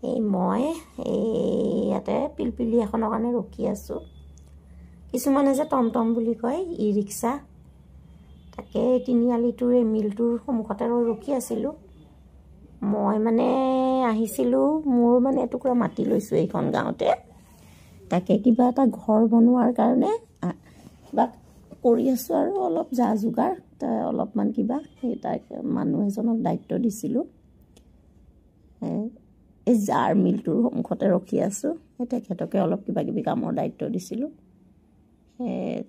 এই মই ইয়াতে পিলপিলি এখনৰ কাৰণে ৰখি আছোঁ। কিছুমানে যে টমটম বুলি কয়, ই ৰিক্সা, তাকে তিনিআলিটোৰ এই মিলটোৰ সন্মুখতে ৰখি আছিলোঁ। মই মানে আহিছিলোঁ, মোৰ মানে এটুকুৰা মাটি লৈছোঁ এইখন গাঁৱতে, তাকে কিবা এটা ঘৰ বনোৱাৰ কাৰণে কিবা কৰি আছোঁ আৰু অলপ যা যোগাৰ, অলপমান কিবা সেই তাক মানুহ এজনক দায়িত্ব দিছিলোঁ। এই জাৰ মিলটোৰ সন্মুখতে ৰখি আছোঁ, সেই তেখেতকে অলপ কিবা কিবি কামৰ দায়িত্ব দিছিলোঁ।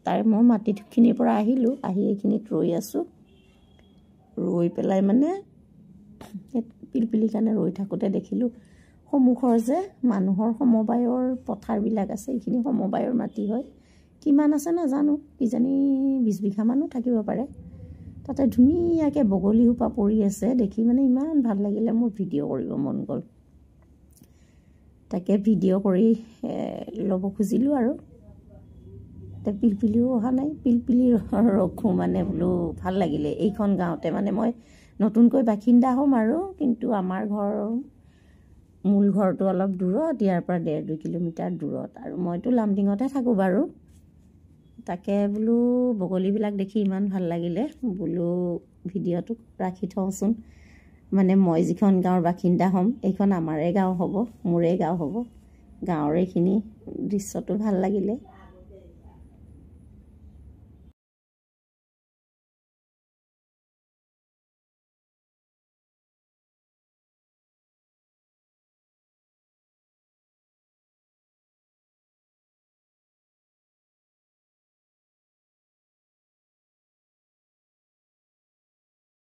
তাৰে মই মাটিখিনিৰ পৰা আহিলোঁ, আহি এইখিনিত ৰৈ আছোঁ। ৰৈ পেলাই মানে পিলপিলিৰ কাৰণে ৰৈ থাকোঁতে দেখিলোঁ সন্মুখৰ যে মানুহৰ সমবায়ৰ পথাৰবিলাক আছে, এইখিনি সমবায়ৰ মাটি হয়। কিমান আছে নাজানো, কিজানি 20 বিঘামানো থাকিব পাৰে। তাতে ধুনীয়াকৈ বগলী সোপা পৰি আছে, দেখি মানে ইমান ভাল লাগিলে, মোৰ ভিডিঅ' কৰিব মন গ'ল। তাকে ভিডিঅ' কৰি ল'ব খুজিলোঁ আৰু পিলপিলিও অহা নাই। পিলপিলি ৰখোঁ মানে বোলো ভাল লাগিলে। এইখন গাঁৱতে মানে মই নতুনকৈ বাসিন্দা হ'ম আৰু, কিন্তু আমাৰ মূল ঘৰটো অলপ দূৰত, ইয়াৰ পৰা 1.5-2 কিলোমিটাৰ দূৰত, আৰু মইতো লামডিঙতে থাকোঁ বাৰু। তাকে বোলো বগলীবিলাক দেখি ইমান ভাল লাগিলে, বোলো ভিডিঅ'টো ৰাখি থওঁচোন। মানে মই যিখন গাঁৱৰ বাসিন্দা হ'ম, এইখন আমাৰে গাঁও হ'ব, মোৰে গাঁও হ'ব। গাঁৱৰ এইখিনি দৃশ্যটো ভাল লাগিলে।